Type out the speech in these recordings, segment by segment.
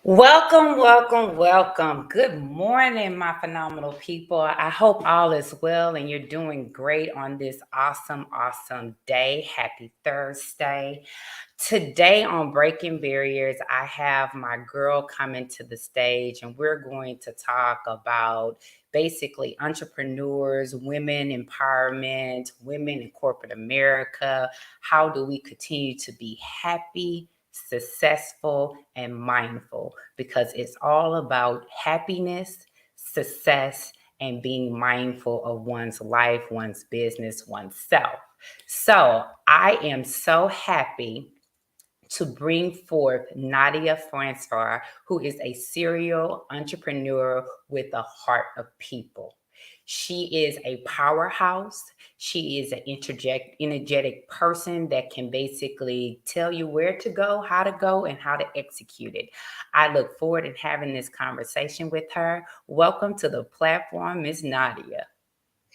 Welcome, welcome, welcome. Good morning, my phenomenal people. I hope all is well and you're doing great on this awesome, awesome day. Happy Thursday. Today on Breaking Barriers, I have my girl coming to the stage and we're going to talk about basically entrepreneurs, women empowerment, women in corporate America. How do we continue to be happy, successful, and mindful? Because it's all about happiness, success, and being mindful of one's life, one's business, oneself. So I am so happy to bring forth Nadia Francois, who is a serial entrepreneur with a heart of people. She is a powerhouse. She is an energetic person that can basically tell you where to go, and how to execute it. I look forward to having this conversation with her. Welcome to the platform, Miss Nadia.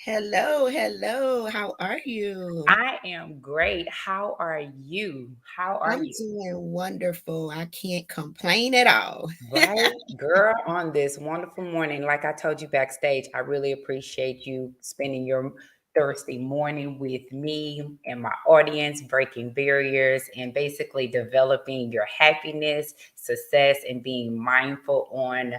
Hello. How are you? I am great. How are you? How are I'm you? doing wonderful. I can't complain at all. Right, girl, on this wonderful morning. Like I told you backstage, I really appreciate you spending your Thursday morning with me and my audience, breaking barriers and basically developing your happiness, success, and being mindful on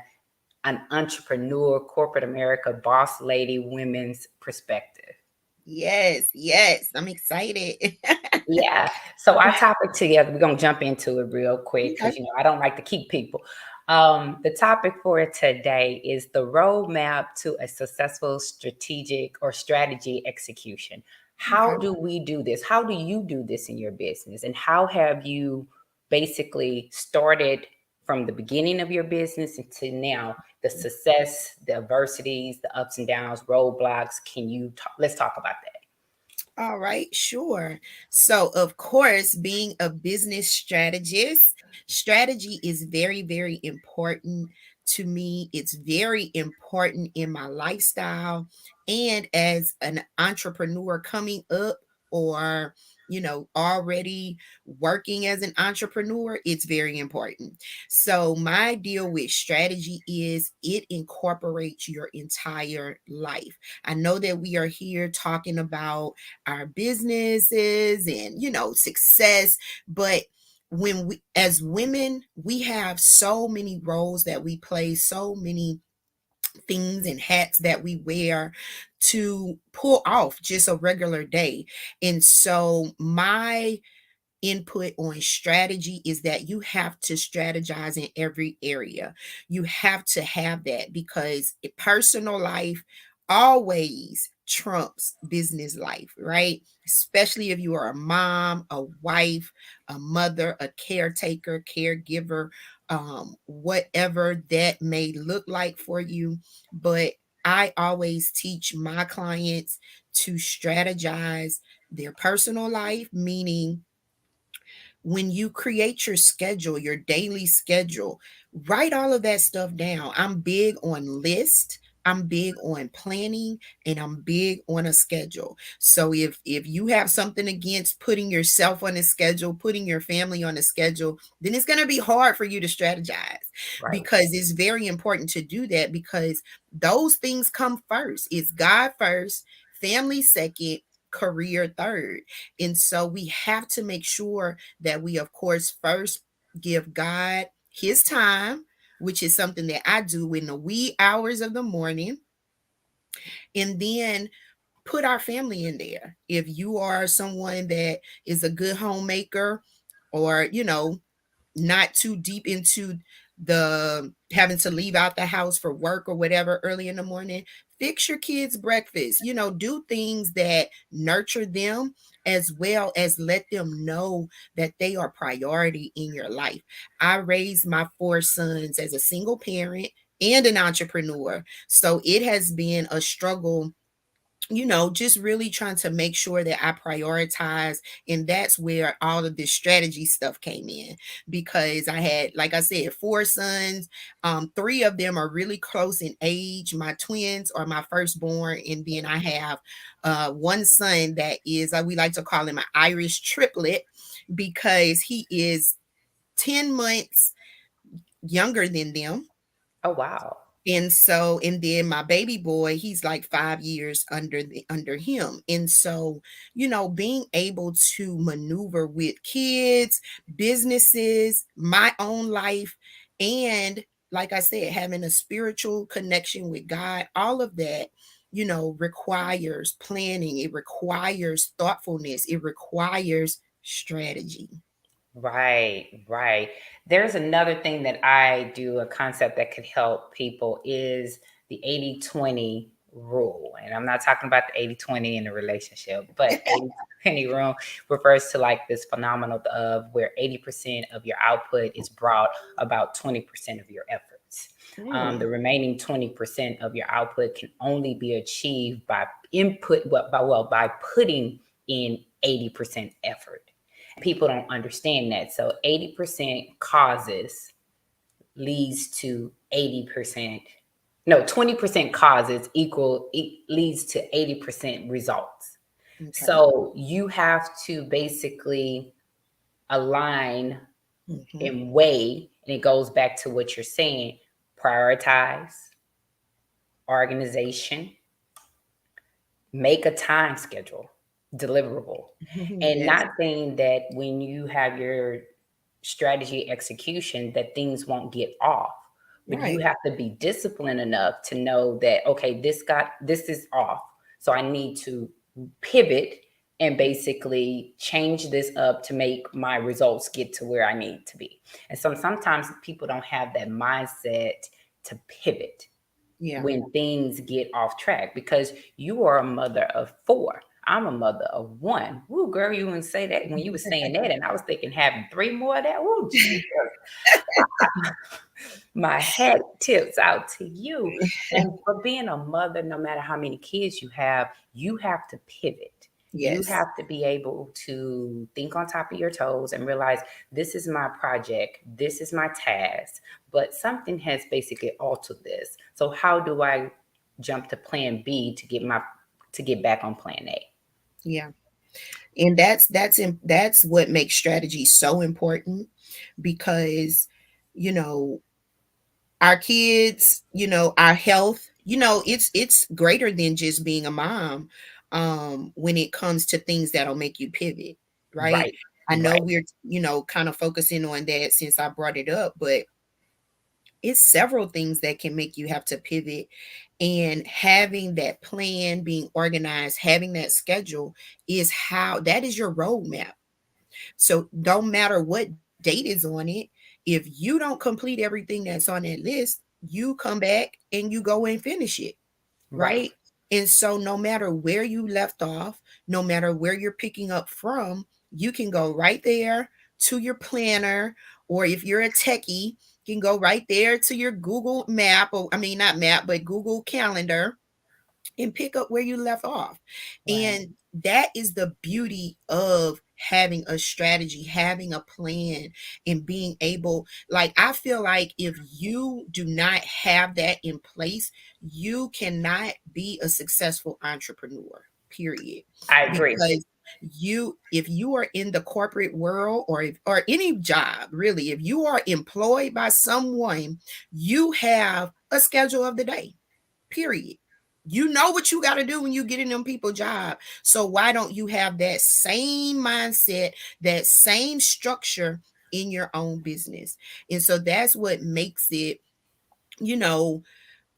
an entrepreneur, corporate America, boss lady, women's perspective. Yes. I'm excited. Yeah. So our topic together, we're gonna jump into it real quick Okay. because I don't like to keep people. The topic for today is the roadmap to a successful strategic or strategy execution. How Okay. do we do this? How do you do this in your business? And how have you basically started from the beginning of your business into now the success, the adversities, the ups and downs, roadblocks? Can you talk? Let's talk about that. All right, sure. So, of course, being a business strategist, strategy is very important to me. It's very important in my lifestyle. And as an entrepreneur coming up or already working as an entrepreneur, it's very important. So, my deal with strategy is it incorporates your entire life. I know that we are here talking about our businesses and success, but when we as women, we have so many roles that we play, so many things and hats that we wear to pull off just a regular day. And so my input on strategy is that you have to strategize in every area. You have to have that because a personal life always trumps business life, right? Especially if you are a mom, a wife, a mother, a caretaker, caregiver, whatever that may look like for you. But I always teach my clients to strategize their personal life, meaning when you create your schedule, your daily schedule, write all of that stuff down. I'm big on list. I'm big on planning and I'm big on a schedule. So if you have something against putting yourself on a schedule, putting your family on a schedule, then it's going to be hard for you to strategize Right. because it's very important to do that because those things come first. It's God first, family second, career third. And so we have to make sure that we, of course, first give God his time, which is something that I do in the wee hours of the morning, and then put our family in there. If you are someone that is a good homemaker or, not too deep into the having to leave out the house for work or whatever early in the morning, fix your kids breakfast, do things that nurture them, as well as let them know that they are priority in your life. I raised my four sons as a single parent and an entrepreneur, so it has been a struggle, just really trying to make sure that I prioritize. And that's where all of this strategy stuff came in, because I had, like I said, four sons. Three of them are really close in age. My twins are my firstborn. And then I have one son that is, we like to call him an Irish triplet, because he is 10 months younger than them. Oh, wow. And then my baby boy, he's like 5 years under him. And so, being able to maneuver with kids, businesses, my own life, and like I said, having a spiritual connection with God, all of that, requires planning. It requires thoughtfulness. It requires strategy. Right, right. There's another thing that I do, a concept that could help people is the 80-20 rule. And I'm not talking about the 80-20 in a relationship, but 80-20 rule refers to like this phenomenon of where 80% of your output is brought about 20% of your efforts. The Mm, remaining 20% of your output can only be achieved by by putting in 80% effort. People don't understand that. So 80% causes leads to 80%. No, 20% causes leads to 80% results. okay. So you have to basically align Hmm. and weigh, and it goes back to what you're saying, prioritize, organization, make a time schedule, deliverable. And Yes. not saying that when you have your strategy execution that things won't get off, but you Right. have to be disciplined enough to know that okay, this is off, so I need to pivot and basically change this up to make my results get to where I need to be. And sometimes people don't have that mindset to pivot Yeah. when things get off track, because you are a mother of four. I'm a mother of one. Woo, girl, you wouldn't say that when you were saying that, and I was thinking having three more of that. Woo, Jesus, my head tips out to you. And for being a mother, no matter how many kids you have to pivot. You Yes. have to be able to think on top of your toes and realize this is my project, this is my task, but something has basically altered this. So how do I jump to plan B to get back on plan A? Yeah. And that's what makes strategy so important, because you know our kids, our health, it's greater than just being a mom. When it comes to things that'll make you pivot, right? Right, I know right. we're kind of focusing on that since I brought it up, but it's several things that can make you have to pivot. And having that plan, being organized, having that schedule, that is your roadmap. So don't matter what date is on it, if you don't complete everything that's on that list, you come back and you go and finish it, Right. right? And so no matter where you left off, no matter where you're picking up from, you can go right there to your planner, or if you're a techie, you can go right there to your Google map, or I mean not map, but Google Calendar, and pick up where you left off. Right. And that is the beauty of having a strategy, having a plan, and being able, like, I feel like if you do not have that in place, you cannot be a successful entrepreneur, period. I agree. Because if you are in the corporate world, or any job really, if you are employed by someone, you have a schedule of the day, period. You know what you got to do when you get in them people job. So why don't you have that same mindset, that same structure in your own business? And so that's what makes it, you know,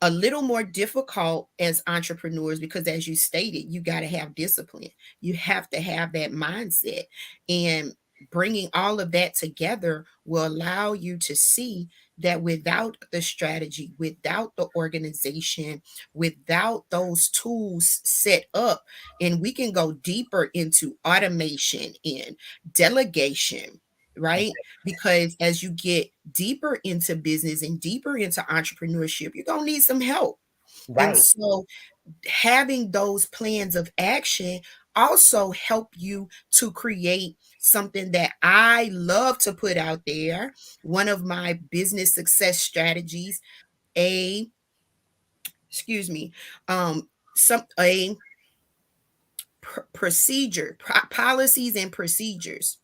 a little more difficult as entrepreneurs, because as you stated, you got to have discipline. You have to have that mindset. And bringing all of that together will allow you to see that without the strategy, without the organization, without those tools set up, and we can go deeper into automation and delegation, right? Because as you get deeper into business and deeper into entrepreneurship, you're going to need some help. And Right. so having those plans of action also help you to create something that I love to put out there. One of my business success strategies, a excuse me, some a procedure, policies and procedures.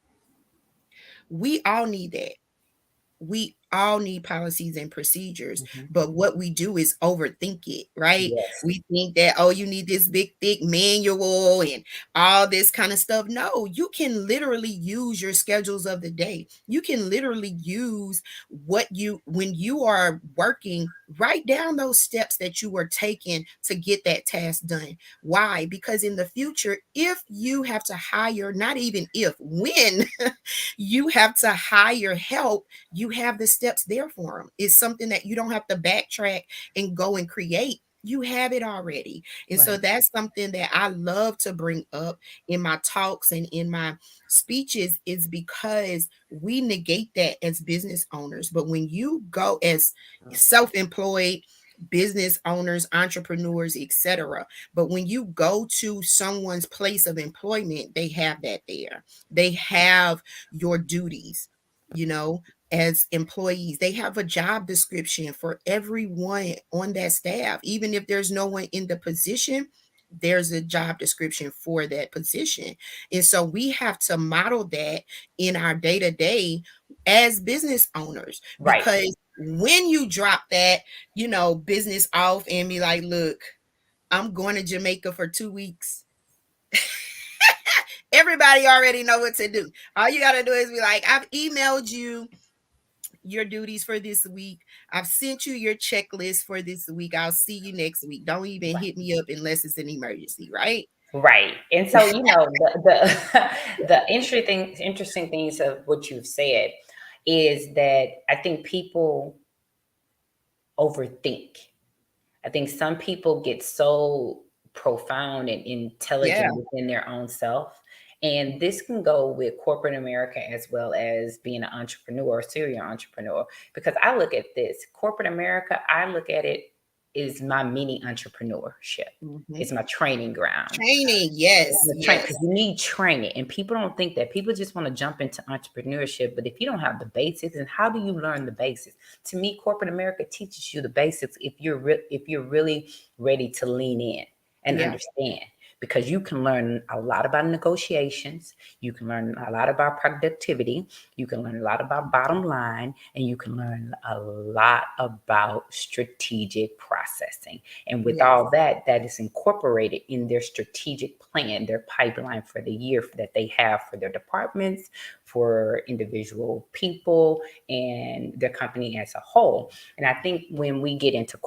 We all need that. We all need policies and procedures, Mhm. but what we do is overthink it, right? Yes. We think that, oh, you need this big thick manual and all this kind of stuff. No, you can literally use your schedules of the day. You can literally use what you, when you are working, write down those steps that you were taking to get that task done. Why? Because in the future, if you have to hire, not even if, when you have to hire help, you have the steps there for them. It's something that you don't have to backtrack and go and create. You have it already. And so Right. that's something that I love to bring up in my talks and in my speeches, is because we negate that as business owners. But when you go as self-employed business owners, entrepreneurs, etc., but when you go to someone's place of employment, they have that there. They have your duties, you know, as employees. They have a job description for everyone on that staff. Even if there's no one in the position, there's a job description for that position. And so we have to model that in our day to day as business owners, Right. because when you drop that, business off and be like, look, I'm going to Jamaica for 2 weeks. Everybody already know what to do. All you got to do is be like, I've emailed you your duties for this week. I've sent you your checklist for this week. I'll see you next week. Don't even hit me up unless it's an emergency, right? Right. And so, the the interesting things of what you've said is that I think people overthink. I think some people get so profound and Yeah. intelligent within their own self. And this can go with corporate America as well as being an entrepreneur, serial entrepreneur. Because I look at this corporate America, I look at it is my mini entrepreneurship. Hmm. It's my training ground. Training. Yes. The train, because Yes. you need training, and people don't think that. People just want to jump into entrepreneurship, but if you don't have the basics, and how do you learn the basics? To me, corporate America teaches you the basics if if you're really ready to lean in and Yeah. understand, because you can learn a lot about negotiations, you can learn a lot about productivity, you can learn a lot about bottom line, and you can learn a lot about strategic processing. And with Yes. all that, that is incorporated in their strategic plan, their pipeline for the year that they have for their departments, for individual people, and their company as a whole. And I think when we get into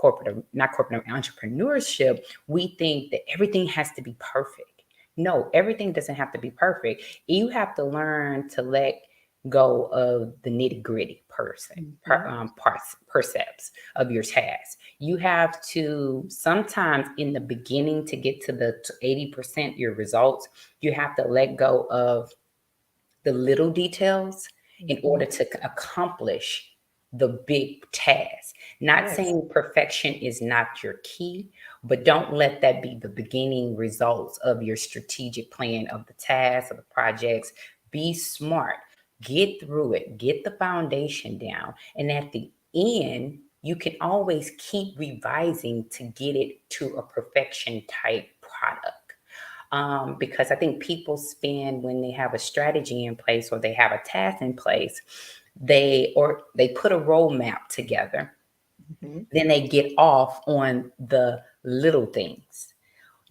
not corporate entrepreneurship, we think that everything has to be perfect. No, everything doesn't have to be perfect. You have to learn to let go of the nitty gritty Hmm. percepts of your task. You have to sometimes in the beginning to get to the 80% your results, you have to let go of the little details in Hmm. order to accomplish the big task. Not Yes. saying perfection is not your key, but don't let that be the beginning results of your strategic plan of the tasks, of the projects. Be smart, get through it, get the foundation down. And at the end, you can always keep revising to get it to a perfection type product. Because I think people spend, when they have a strategy in place or they have a task in place, they put a roadmap together, Hmm. then they get off on the little things.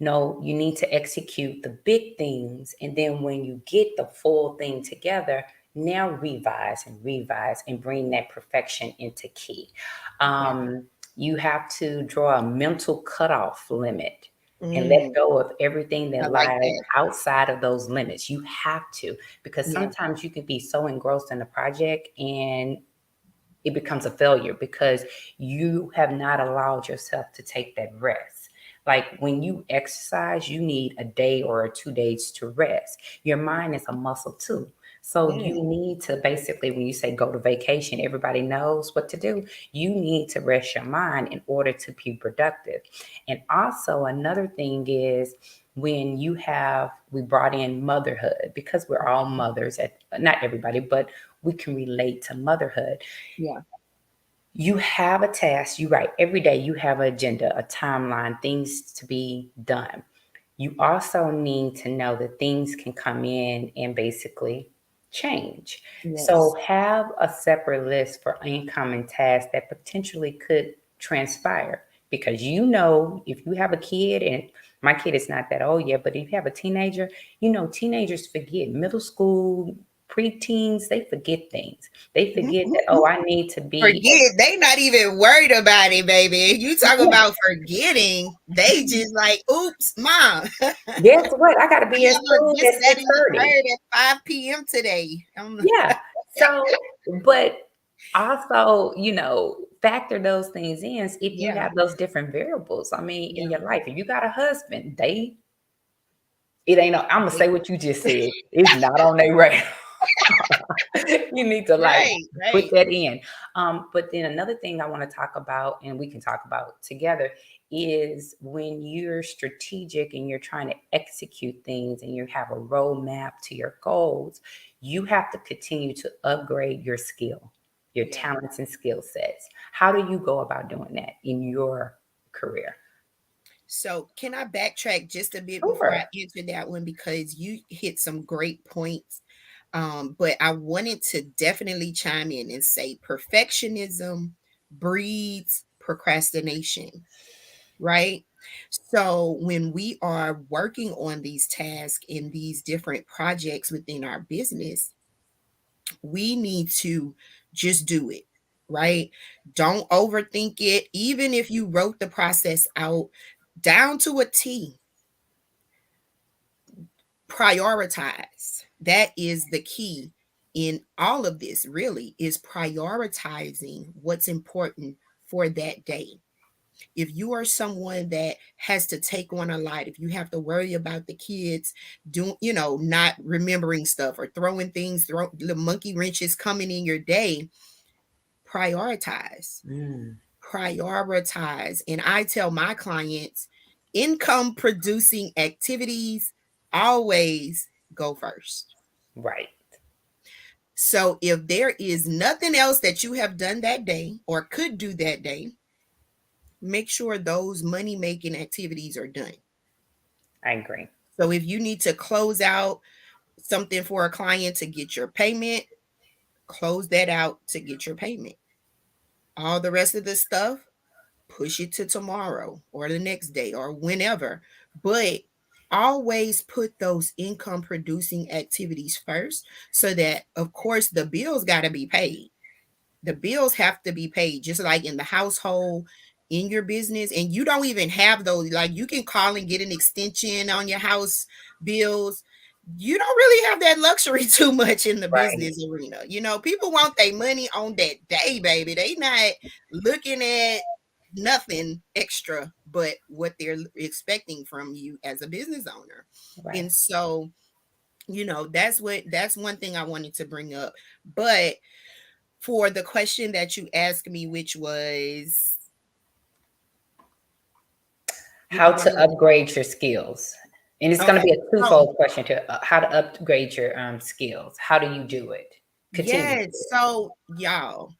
No, you need to execute the big things, and then when you get the full thing together, now revise and bring that perfection into key. Yeah. um, you have to draw a mental cutoff limit and let Mm, go of everything I that like lies that. outside of those limits. You have to, because Yeah. sometimes you can be so engrossed in the project and it becomes a failure because you have not allowed yourself to take that rest. Like when you exercise, you need a day or 2 days to rest. Your mind is a muscle too. So Mm, you need to basically, when you say go to vacation, everybody knows what to do. You need to rest your mind in order to be productive. And also, another thing is when we brought in motherhood because we're all mothers, not everybody, but we can relate to motherhood. yeah. You have a task, you write every day, you have an agenda, a timeline, things to be done. You also need to know that things can come in and basically change. So Yes. have a separate list for incoming tasks that potentially could transpire, because you know if you have a kid, and my kid is not that old yet, but if you have a teenager, you know teenagers forget. Middle school, preteens, they forget things. They forget that, oh, I need to be Forget, they not even worried about it, baby. You talk yeah. about forgetting, they just like, oops, mom. Guess what? I got to I be in have a school this, at that, six and the thirty. third at 5 p.m. today. Yeah. So, but also, factor those things in if you Yeah, have those different variables. I mean, in yeah. your life, if you got a husband, it ain't, I'm going to They- say what you just said. It's not on their radar. You need to like right, put right. that in. But then another thing I want to talk about, and we can talk about together, is when you're strategic and you're trying to execute things and you have a roadmap to your goals, you have to continue to upgrade your skill, your Yeah. talents and skill sets. How do you go about doing that in your career? So, can I backtrack just a bit before I Sure. answer that one because you hit some great points. But I wanted to definitely chime in and say perfectionism breeds procrastination, right? So, when we are working on these tasks in these different projects within our business, we need to just do it, right? Don't overthink it. Even if you wrote the process out down to a T, prioritize. That is the key in all of this, really, is prioritizing what's important for that day. If you are someone that has to take on a lot, if you have to worry about the kids doing, not remembering stuff or throwing things, the monkey wrenches coming in your day, prioritize. Mm, Prioritize. And I tell my clients, income producing activities always go first. right. So if there is nothing else that you have done that day or could do that day, make sure those money making activities are done. I agree. So if you need to close out something for a client to get your payment, close that out to get your payment. All the rest of the stuff, push it to tomorrow or the next day or whenever. But always put those income producing activities first so that, of course, the bills got to be paid. The bills have to be paid, just like in the household, in your business. And you don't even have those, like you can call and get an extension on your house bills. You don't really have that luxury too much in the Right. business arena. People want their money on that day, baby. They not looking at nothing extra but what they're expecting from you as a business owner. Right. And so, that's one thing I wanted to bring up. But for the question that you asked me, which was, would How you to mind? upgrade your skills. And it's going to Okay. be a So, twofold question to how to upgrade your skills. How do you do it? Continue to yes. do it. So, y'all,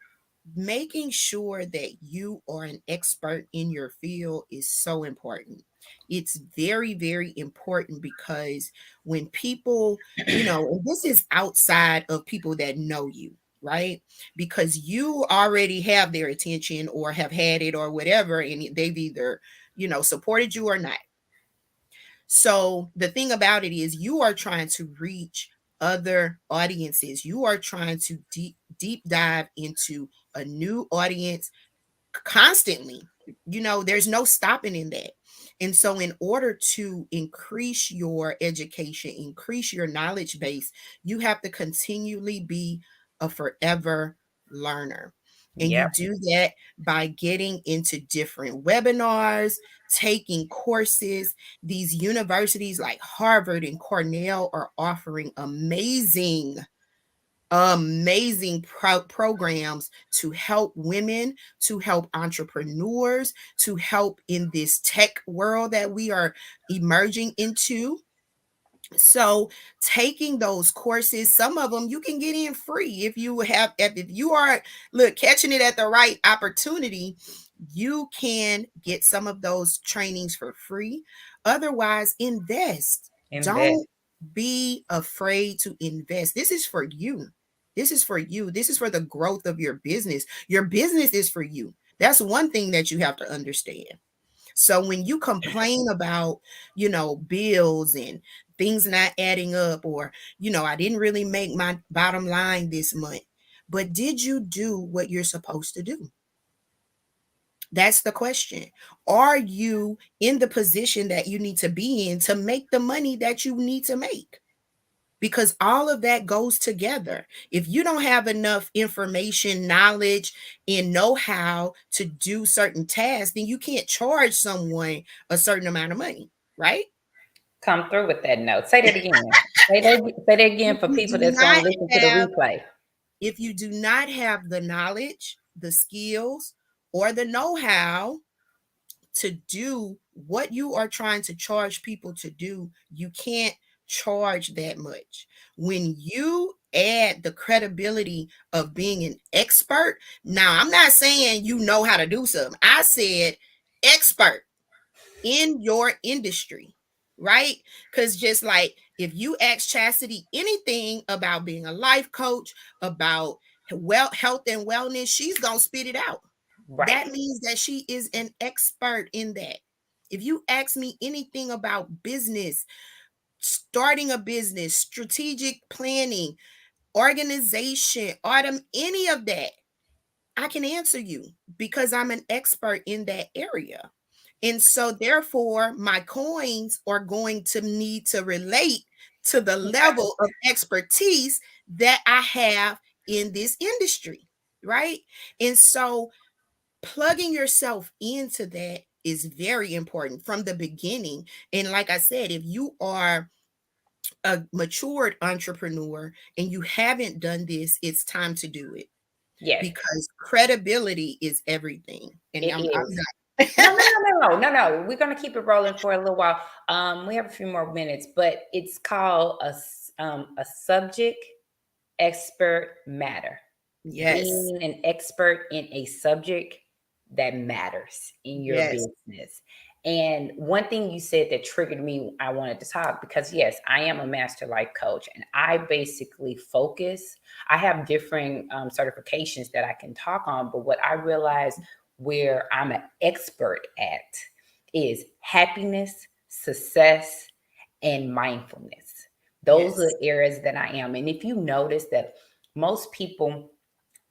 making sure that you are an expert in your field is so important. It's very, very important because when people, and this is outside of people that know you, right? Because you already have their attention or have had it or whatever, and they've either, supported you or not. So the thing about it is you are trying to reach other audiences. You are trying to deep dive into a new audience constantly. There's no stopping in that. And so, in order to increase your education, increase your knowledge base, you have to continually be a forever learner. And you Yep. do that by getting into different webinars, taking courses. These universities like Harvard and Cornell are offering programs to help women, to help entrepreneurs, to help in this tech world that we are emerging into. So taking those courses, some of them you can get in free if you are catching it at the right opportunity, you can get some of those trainings for free. Otherwise, invest. Invest. Don't be afraid to invest. This is for you. This is for you. This is for the growth of your business. Your business is for you. That's one thing that you have to understand. So when you complain about, bills and things not adding up, or, I didn't really make my bottom line this month, but did you do what you're supposed to do? That's the question. Are you in the position that you need to be in to make the money that you need to make? Because all of that goes together. If you don't have enough information, knowledge, and know how to do certain tasks, then you can't charge someone a certain amount of money, right? Come through with that note. Say that again. Say that again If for you people do that's going not to listen to the have replay. if you do not have the knowledge, the skills, or the know-how to do what you are trying to charge people to do, you can't charge that much. When you add the credibility of being an expert, now I'm not saying you know how to do something. I said expert in your industry, right? Because just like if you ask Chastity anything about being a life coach, about health and wellness, she's going to spit it out. Right. That means that she is an expert in that. If you ask me anything about business, starting a business, strategic planning, organization, autumn, any of that, I can answer you because I'm an expert in that area. And so, therefore, my coins are going to need to relate to the level of expertise that I have in this industry, right? And so, plugging yourself into that is very important from the beginning. And like I said, if you are a matured entrepreneur and you haven't done this, it's time to do it Yes, because credibility is everything. And it I'm is. not. No, no, no, no, no, no. We're gonna keep it rolling for a little while. We have a few more minutes, but it's called a subject expert matter. Yes. Being an expert in a subject that matters in your Yes. business. And one thing you said that triggered me, I wanted to talk because, yes, I am a master life coach and I basically focus. I have different certifications that I can talk on, but what I realize where I'm an expert at is happiness, success, and mindfulness. Those are Yes. areas that I am. And if you notice that most people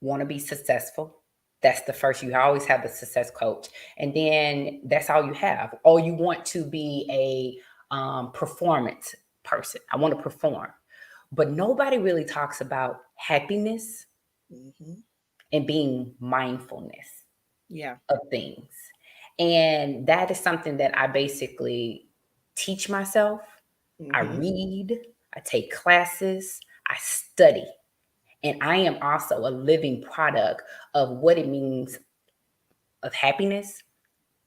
want to be successful, that's the first. You always have the success coach, and then that's all you have. Or you want to be a performance person. I want to perform, but nobody really talks about happiness Hmm. and being mindfulness Yeah. of things. And that is something that I basically teach myself. I Hmm. read, I take classes, I study. And I am also a living product of what it means of happiness,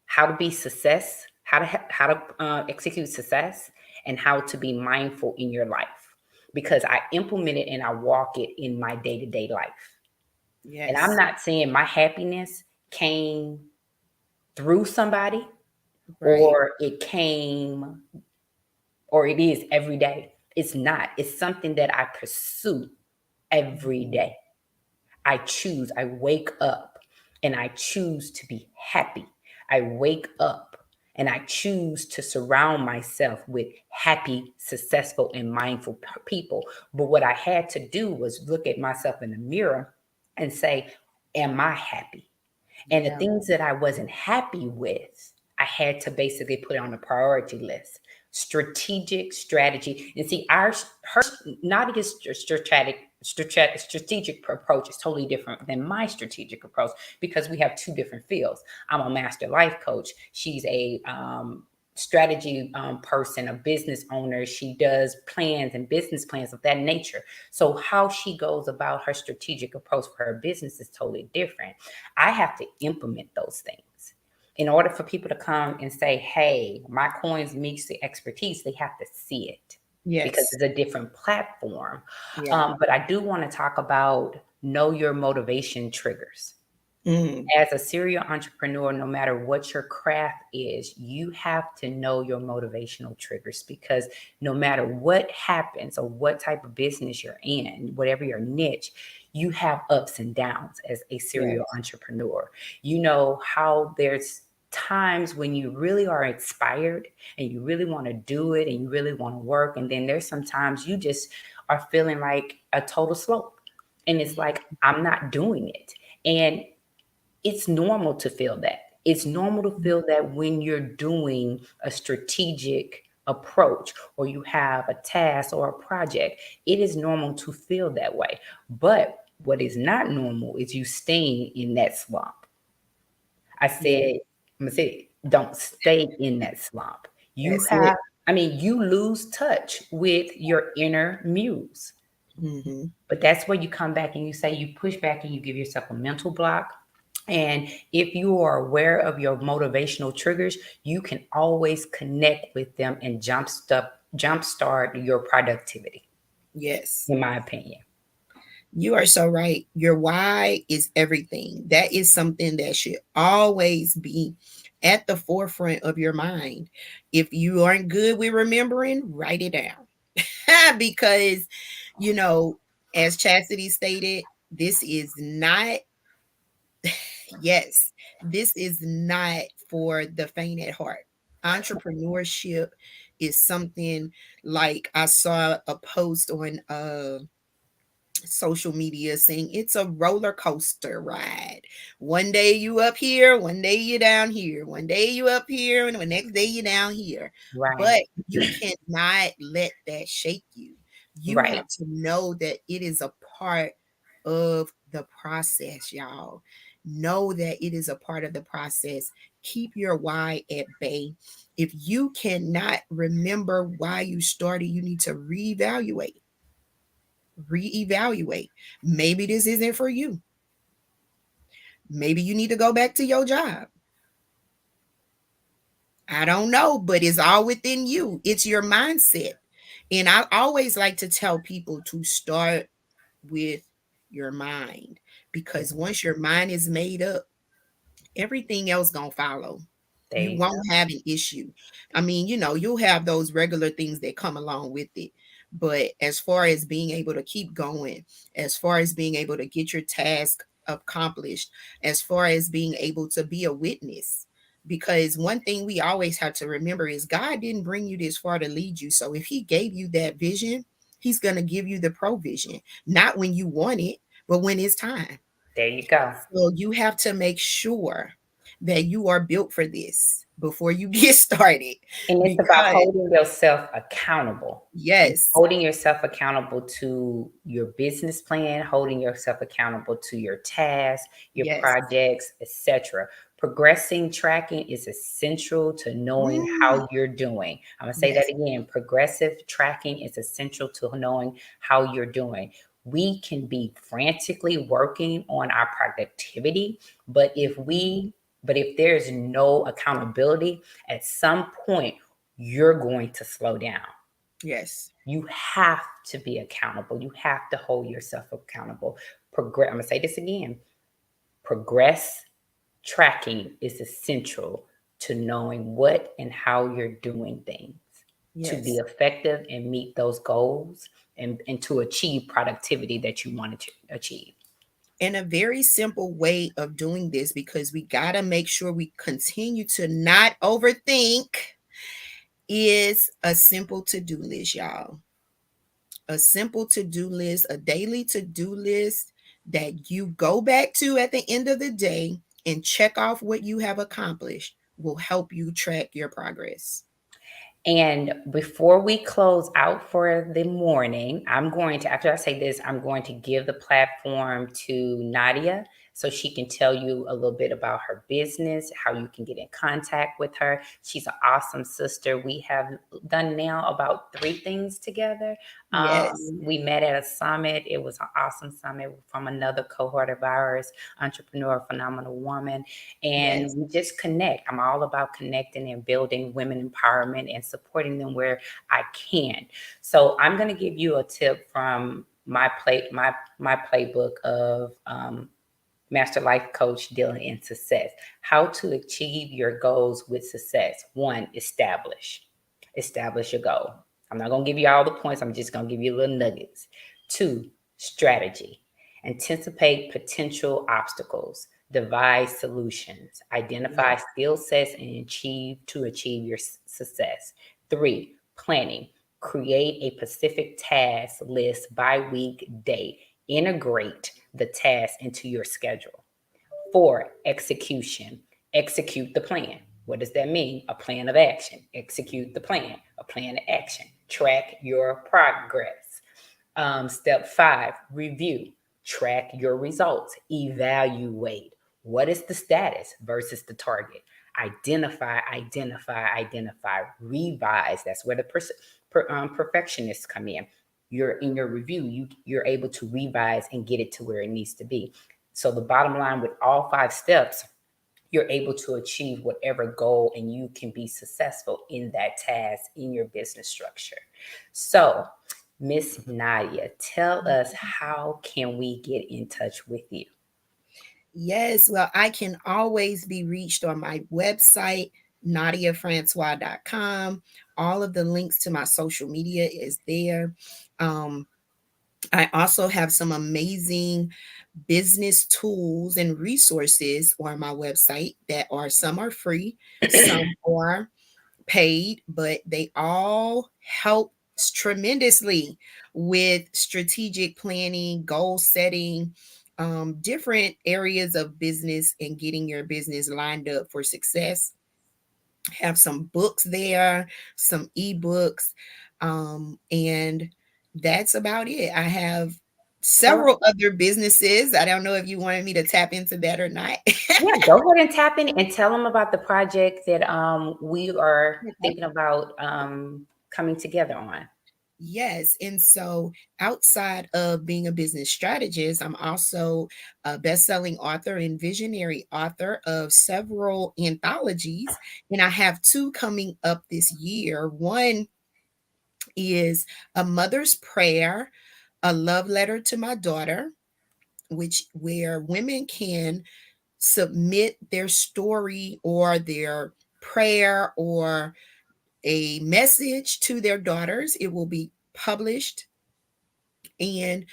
how to be success, how to execute success, and how to be mindful in your life. Because I implement it and I walk it in my day to day life. And I'm Yes. not saying my happiness came through somebody Right. or it came or it is every day. It's not. It's something that I pursue every Mhm. day. I choose, I wake up and I choose to be happy. I wake up and I choose to surround myself with happy, successful, and mindful people. But what I had to do was look at myself in the mirror and say, am I happy? And the Yeah. things that I wasn't happy with, I had to basically put it on the priority list. Strategic strategy. And see, her Nadia's strategic approach is totally different than my strategic approach because we have two different fields. I'm a master life coach. She's a strategy person, a business owner. She does plans and business plans of that nature. So how she goes about her strategic approach for her business is totally different. I have to implement those things. In order for people to come and say, hey, my coins meets the expertise, they have to see it because Yes. it's a different platform. Yeah. But I do want to talk about know your motivation triggers. Mm. As a serial entrepreneur, no matter what your craft is, you have to know your motivational triggers because no matter what happens or what type of business you're in, whatever your niche, you have ups and downs as a serial Yes. entrepreneur. You know how there's times when you really are inspired and you really want to do it and you really want to work. And then there's sometimes you just are feeling like a total slope. And it's like, I'm not doing it. And it's normal to feel that. It's normal to feel that when you're doing a strategic approach or you have a task or a project, it is normal to feel that way. But what is not normal is you staying in that slump. I Yeah. said, I'm gonna say, don't stay in that slump. You That's it. have, I mean, you lose touch with your inner muse. Hmm. But that's where you come back and you say you push back and you give yourself a mental block. And if you are aware of your motivational triggers, you can always connect with them and jumpstart your productivity, Yes. in my opinion. You are so right. Your why is everything. That is something that should always be at the forefront of your mind. If you aren't good with remembering, write it down. Because, you know, as Chastity stated, this is not, yes, this is not for the faint at heart. Entrepreneurship is something like I saw a post on social media saying it's a roller coaster ride. One day you up here, one day you down here, one day you up here, and the next day you down here. Right, But you cannot let that shake you. You right. have to know that it is a part of the process, y'all. Know that it is a part of the process. Keep your why at bay. If you cannot remember why you started, you need to reevaluate. Maybe this isn't for you. Maybe you need to go back to your job. I don't know, but it's all within you. It's your mindset. And I always like to tell people to start with your mind because once your mind is made up, everything else gonna follow. There You you go. won't have an issue. I mean, you'll have those regular things that come along with it. But as far as being able to keep going, as far as being able to get your task accomplished, as far as being able to be a witness, because one thing we always have to remember is God didn't bring you this far to lead you. So if He gave you that vision, He's going to give you the provision, not when you want it, but when it's time. There you go. So you have to make sure that you are built for this before you get started. And it's about Because, holding yourself accountable. And yes, holding yourself accountable to your business plan, holding yourself accountable to your tasks, your yes. projects, etc. Progressing tracking is essential to knowing Mm, how you're doing. I'm going to say that yes, again. Progressive tracking is essential to knowing how you're doing. We can be frantically working on our productivity, but if there's no accountability, at some point you're going to slow down. yes, You have to be accountable. You have to hold yourself accountable. I'm going to say this again. Progress tracking is essential to knowing what and how you're doing things to be yes. effective and meet those goals and to achieve productivity that you wanted to achieve. And a very simple way of doing this, because we got to make sure we continue to not overthink, is a simple to do list, y'all. A simple to do list, a daily to do list that you go back to at the end of the day and check off what you have accomplished. will help you track your progress. And before we close out for the morning, I'm going to, after I say this, I'm going to give the platform to Nadia so she can tell you a little bit about her business, how you can get in contact with her. She's an awesome sister. We have done now about 3 things together. Yes, We met at a summit. It was an awesome summit from another cohort of ours, entrepreneur, phenomenal woman, and yes. we just connect. I'm all about connecting and building women empowerment and supporting them where I can. So I'm going to give you a tip from my playbook of Master Life Coach Dealing in Success. How to achieve your goals with success. One, establish your goal. I'm not going to give you all the points. I'm just going to give you little nuggets. Two, strategy. Anticipate potential obstacles. Devise solutions. Identify Yes. skill sets and achieve your success. Three, planning. Create a specific task list by week, day. Integrate the task into your schedule. Four, execution. Execute the plan. What does that mean? A plan of action. Execute the plan, a plan of action. Track your progress. Step five, review. Track your results. Evaluate. What is the status versus the target? Identify. Revise. That's where the perfectionists come in. You're in your review. You're able to revise and get it to where it needs to be. So the bottom line with all 5 steps, you're able to achieve whatever goal and you can be successful in that task in your business structure. So, Miss Nadia, tell us, how can we get in touch with you? Yes, well, I can always be reached on my website, nadiafrancois.com. All of the links to my social media is there. Um, I also have some amazing business tools and resources on my website that are some are free, some are paid, but they all help tremendously with strategic planning, goal setting, different areas of business and getting your business lined up for success. Have some books there, some ebooks, and that's about it. I have Tell several other businesses. I don't know if you wanted me to tap into that or not. Yeah, go ahead and tap in and tell them about the project that we are Okay. thinking about coming together on. Yes. And so outside of being a business strategist, I'm also a best-selling author and visionary author of several anthologies. And I have two coming up this year. One is A Mother's Prayer, a love letter to my daughter, which where women can submit their story or their prayer or a message to their daughters. It will be published and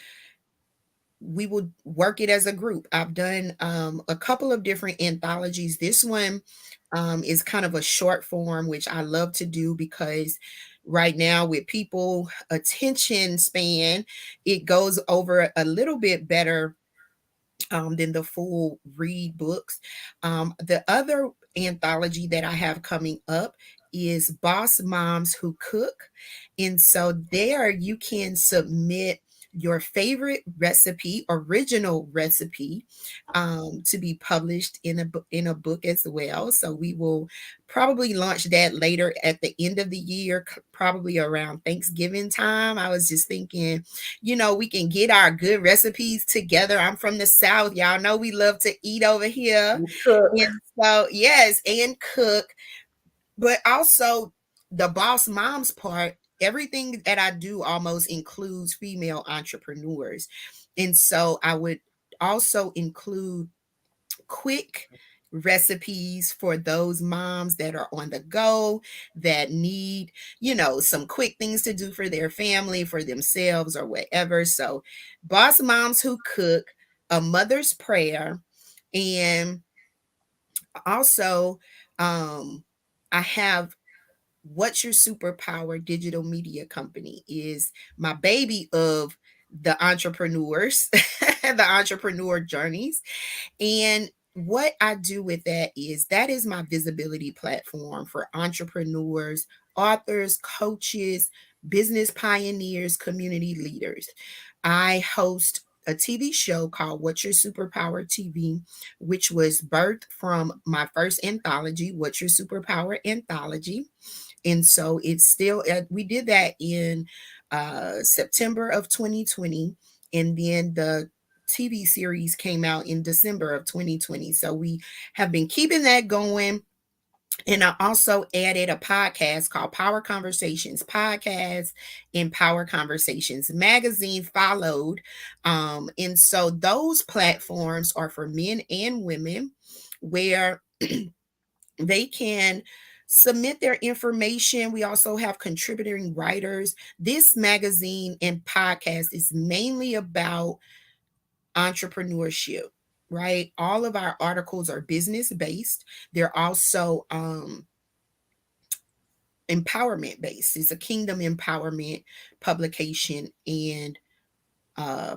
we will work it as a group. I've done a couple of different anthologies. This one is kind of a short form, which I love to do because right now with people attention span, it goes over a little bit better than the full read books. The other anthology that I have coming up is Boss Moms Who Cook. And so there you can submit your favorite recipe, original recipe, to be published in a book as well. So we will probably launch that later at the end of the year, probably around Thanksgiving time. I was just thinking, we can get our good recipes together. I'm from the South. Y'all know we love to eat over here. You cook. And so, yes, and cook, but also the boss moms part, everything that I do almost includes female entrepreneurs. And so I would also include quick recipes for those moms that are on the go, that need, some quick things to do for their family, for themselves, or whatever. So, Boss Moms Who Cook, A Mother's Prayer, and also I have What's Your Superpower Digital Media Company is my baby of the entrepreneurs, the entrepreneur journeys. And what I do with that is my visibility platform for entrepreneurs, authors, coaches, business pioneers, community leaders. I host a TV show called What's Your Superpower TV, which was birthed from my first anthology, What's Your Superpower Anthology. And so it's still, we did that in September of 2020. And then the TV series came out in December of 2020. So we have been keeping that going. And I also added a podcast called Power Conversations Podcast and Power Conversations Magazine followed. And so those platforms are for men and women where they can submit their information. We also have contributing writers. This magazine and podcast is mainly about entrepreneurship, right? All of our articles are business based. They're also empowerment based. It's a kingdom empowerment publication and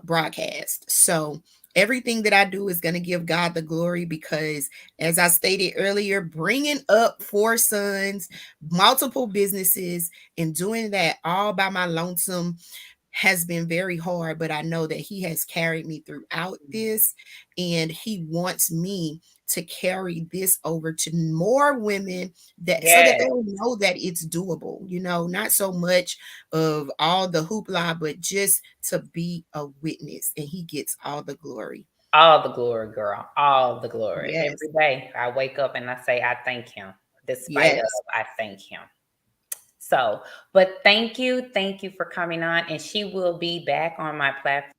broadcast. So everything that I do is going to give God the glory because, as I stated earlier, bringing up four sons, multiple businesses, and doing that all by my lonesome has been very hard, but I know that he has carried me throughout this, and he wants me to carry this over to more women that so that Yes, they'll know that it's doable, not so much of all the hoopla, but just to be a witness, and he gets all the glory. all the glory, girl, all the glory. Yes. Every day I wake up and I say, I thank him. Despite of, Yes. I thank him. So, but thank you for coming on. And she will be back on my platform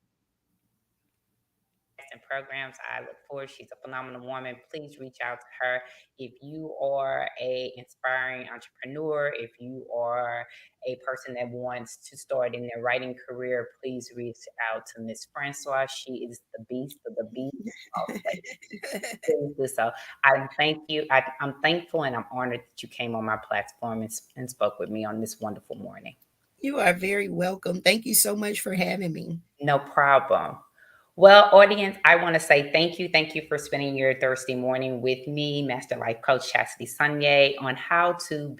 and programs. I look forward. She's a phenomenal woman. Please reach out to her if you are a inspiring entrepreneur. If you are a person that wants to start in their writing career, please reach out to Miss Francois. She is the beast of the beast. Please do so. I thank you. I'm thankful and I'm honored that you came on my platform and spoke with me on this wonderful morning. You are very welcome. Thank you so much for having me. No problem. Well, audience, I want to say thank you. Thank you for spending your Thursday morning with me, Master Life Coach Chastity Sunye, on how to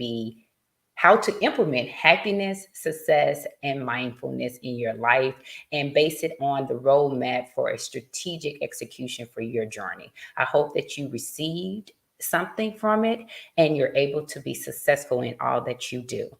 implement happiness, success, and mindfulness in your life and base it on the roadmap for a strategic execution for your journey. I hope that you received something from it and you're able to be successful in all that you do.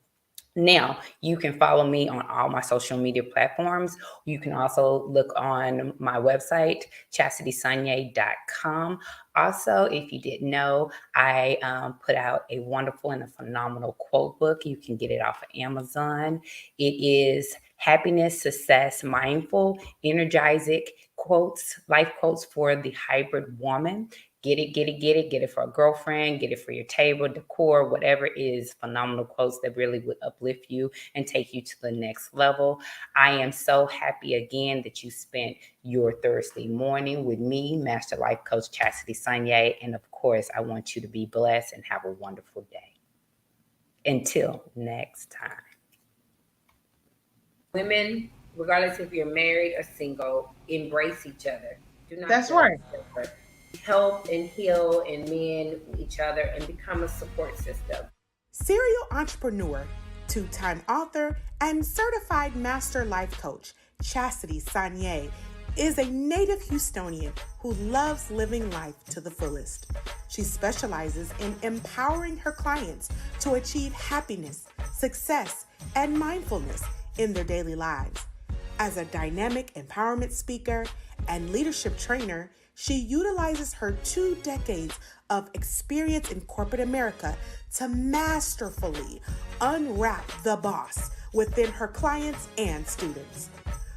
Now, you can follow me on all my social media platforms. You can also look on my website, chastitysanye.com. Also, if you didn't know, I put out a wonderful and a phenomenal quote book. You can get it off of Amazon. It is Happiness, Success, Mindful, Energizing Quotes, Life Quotes for the Hybrid Woman. Get it, get it, get it. Get it for a girlfriend, get it for your table, decor, whatever is phenomenal quotes that really would uplift you and take you to the next level. I am so happy again that you spent your Thursday morning with me, Master Life Coach Chastity Sunye. And of course, I want you to be blessed and have a wonderful day. Until next time. Women, regardless if you're married or single, embrace each other. Do not That's judge right. each other. Help and heal and mend each other and become a support system. Serial entrepreneur, two-time author, and certified master life coach, Chastity Sunye, is a native Houstonian who loves living life to the fullest. She specializes in empowering her clients to achieve happiness, success, and mindfulness in their daily lives. As a dynamic empowerment speaker and leadership trainer, she utilizes her 2 decades of experience in corporate America to masterfully unwrap the boss within her clients and students.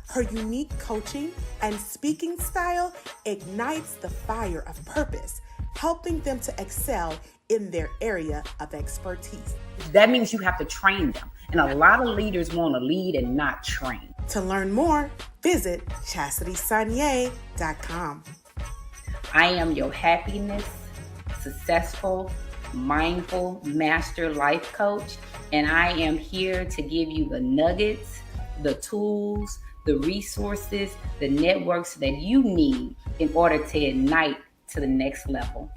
Her unique coaching and speaking style ignites the fire of purpose, helping them to excel in their area of expertise. That means you have to train them. And a lot of leaders want to lead and not train. To learn more, visit chastitysanye.com. I am your happiness, successful, mindful master life coach. And I am here to give you the nuggets, the tools, the resources, the networks that you need in order to ignite to the next level.